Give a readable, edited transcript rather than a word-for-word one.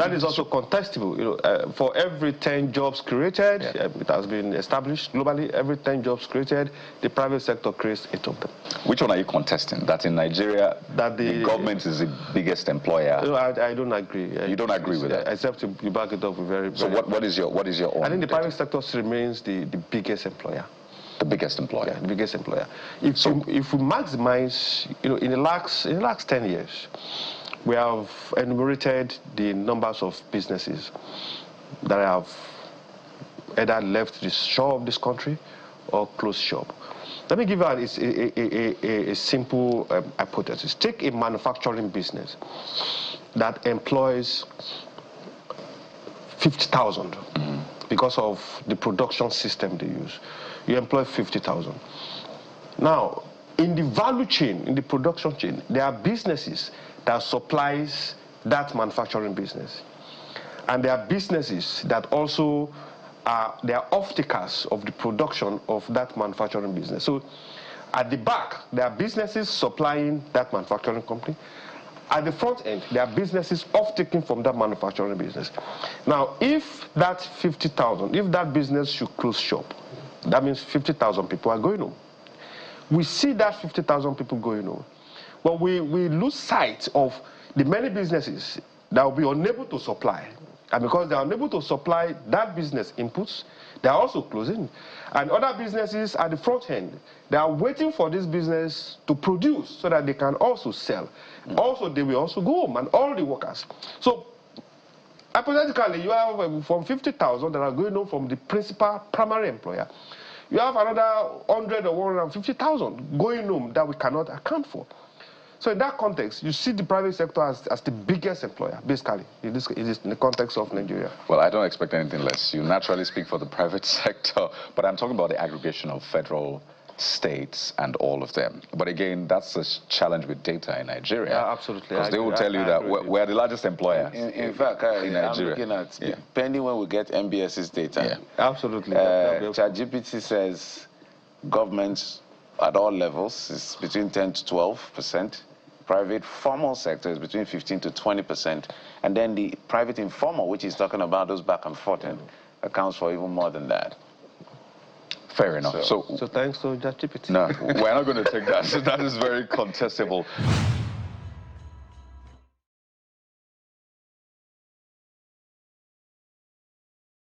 that is also contestable. For every 10 jobs created, it has been established globally, every 10 jobs created, the private sector creates 8 of them. Which one are you contesting? That in Nigeria, that the government is the biggest employer? I don't agree. You don't agree with that? Except you back it up with very. So what is your own? I think the private sector remains the biggest employer. The biggest employer. Yeah, the biggest employer. If we maximize, in the last 10 years, we have enumerated the numbers of businesses that have either left the shore of this country or closed shop. Let me give you a simple hypothesis. Take a manufacturing business that employs 50,000 because of the production system they use. You employ 50,000. Now, in the value chain, in the production chain, there are businesses that supplies that manufacturing business. And there are businesses that also they are off-takers of the production of that manufacturing business. So at the back, there are businesses supplying that manufacturing company. At the front end, there are businesses off-taking from that manufacturing business. Now, if that 50,000, if that business should close shop, that means 50,000 people are going home. We see that 50,000 people going home. But we lose sight of the many businesses that will be unable to supply. And because they are unable to supply that business inputs, they are also closing. And other businesses at the front end, they are waiting for this business to produce so that they can also sell. Also, they will also go home, and all the workers. So, hypothetically, you have from 50,000 that are going home from the principal primary employer. You have another 100 or 150,000 going home that we cannot account for. So in that context, you see the private sector as the biggest employer, basically, in the context of Nigeria. Well, I don't expect anything less. You naturally speak for the private sector, but I'm talking about the aggregation of federal, states, and all of them. But again, that's the challenge with data in Nigeria. Yeah, absolutely. Because they will tell you that we're the largest employer in fact, in Nigeria. I'm looking at, depending when we get MBS's data. Yeah. Absolutely. ChatGPT says governments at all levels is between 10 to 12%. Private formal sector is between 15 to 20%. And then the private informal, which is talking about those back and forth, accounts for even more than that. Fair enough. So thanks to ChatGPT. No, we're not going to take that. That is very contestable.